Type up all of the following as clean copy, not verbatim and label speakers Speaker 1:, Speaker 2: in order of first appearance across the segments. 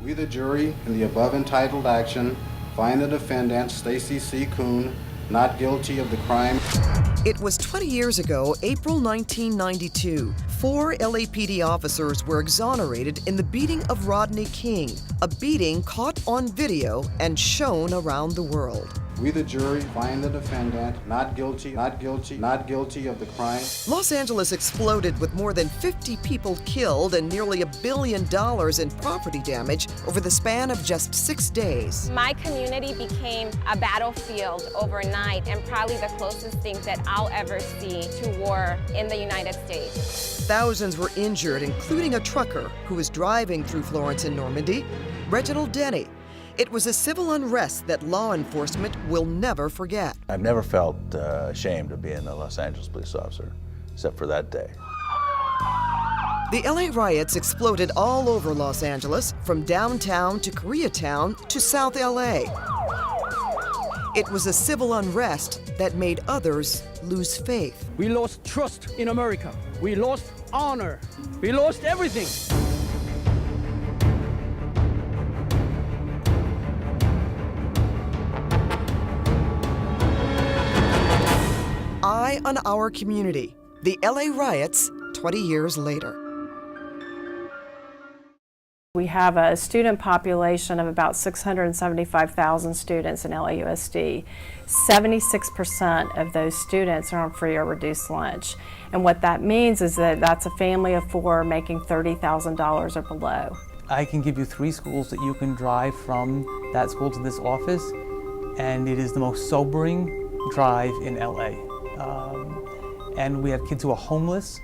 Speaker 1: We, the jury, in the above entitled action, find the defendant, Stacy C. Kuhn, not guilty of the crime.
Speaker 2: It was 20 years ago, April 1992. 4 LAPD officers were exonerated in the beating of Rodney King, a beating caught on video and shown around the world.
Speaker 1: We, the jury, find the defendant not guilty of the crime.
Speaker 2: Los Angeles exploded with more than 50 people killed and nearly $1 billion in property damage over the span of just 6 days.
Speaker 3: My community became a battlefield overnight, and probably the closest thing that I'll ever see to war in the United States.
Speaker 2: Thousands were injured, including a trucker who was driving through Florence and Normandy, Reginald Denny. It was a civil unrest that law enforcement will never forget.
Speaker 4: I've never felt ashamed of being a Los Angeles police officer, except for that day.
Speaker 2: The LA riots exploded all over Los Angeles, from downtown to Koreatown to South LA. It was a civil unrest that made others lose faith.
Speaker 5: We lost trust in America. We lost honor. We lost everything.
Speaker 2: Eye on our community. The LA riots 20 years later.
Speaker 6: We have a student population of about 675,000 students in LAUSD. 76% of those students are on free or reduced lunch. And what that means is that that's a family of 4 making $30,000 or below.
Speaker 7: I can give you 3 schools that you can drive from that school to this office, and it is the most sobering drive in LA. And we have kids who are homeless,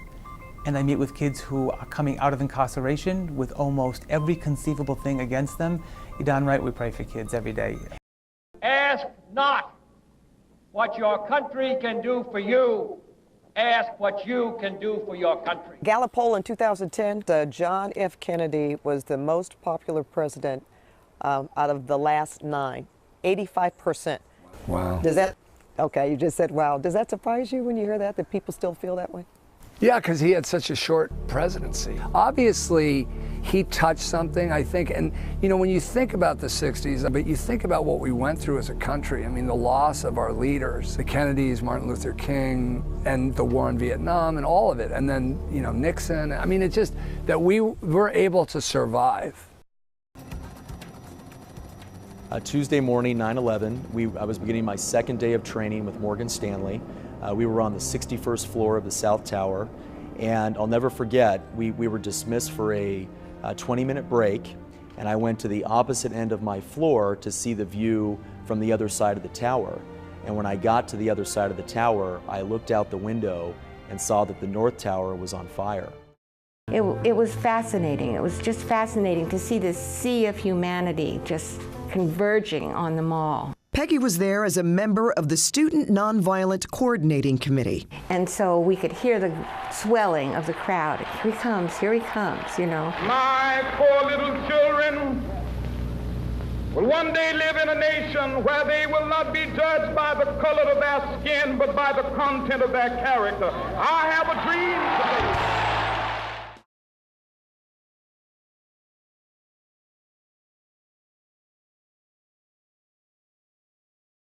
Speaker 7: and I meet with kids who are coming out of incarceration with almost every conceivable thing against them. You're darn right we pray for kids every day.
Speaker 8: Ask not what your country can do for you. Ask what you can do for your country.
Speaker 2: Gallup poll in 2010, John F. Kennedy was the most popular president out of the last 9, 85%.
Speaker 9: Wow.
Speaker 2: Does that, okay, you just said wow. Does that surprise you when you hear that people still feel that way?
Speaker 9: Yeah, because he had such a short presidency. Obviously, he touched something, I think, and you know, when you think about the 60s, but you think about what we went through as a country, I mean, the loss of our leaders, the Kennedys, Martin Luther King, and the war in Vietnam, and all of it, and then, you know, Nixon. I mean, it's just that we were able to survive.
Speaker 10: Tuesday morning, 9/11, I was beginning my second day of training with Morgan Stanley. We were on the 61st floor of the South Tower, and I'll never forget, we were dismissed for a 20-minute break, and I went to the opposite end of my floor to see the view from the other side of the tower. And when I got to the other side of the tower, I looked out the window and saw that the North Tower was on fire.
Speaker 11: It was fascinating. It was just fascinating to see this sea of humanity just converging on the mall.
Speaker 2: Peggy was there as a member of the Student Nonviolent Coordinating Committee.
Speaker 11: And so we could hear the swelling of the crowd. Here he comes, you know.
Speaker 8: My poor little children will one day live in a nation where they will not be judged by the color of their skin, but by the content of their character. I have a dream today.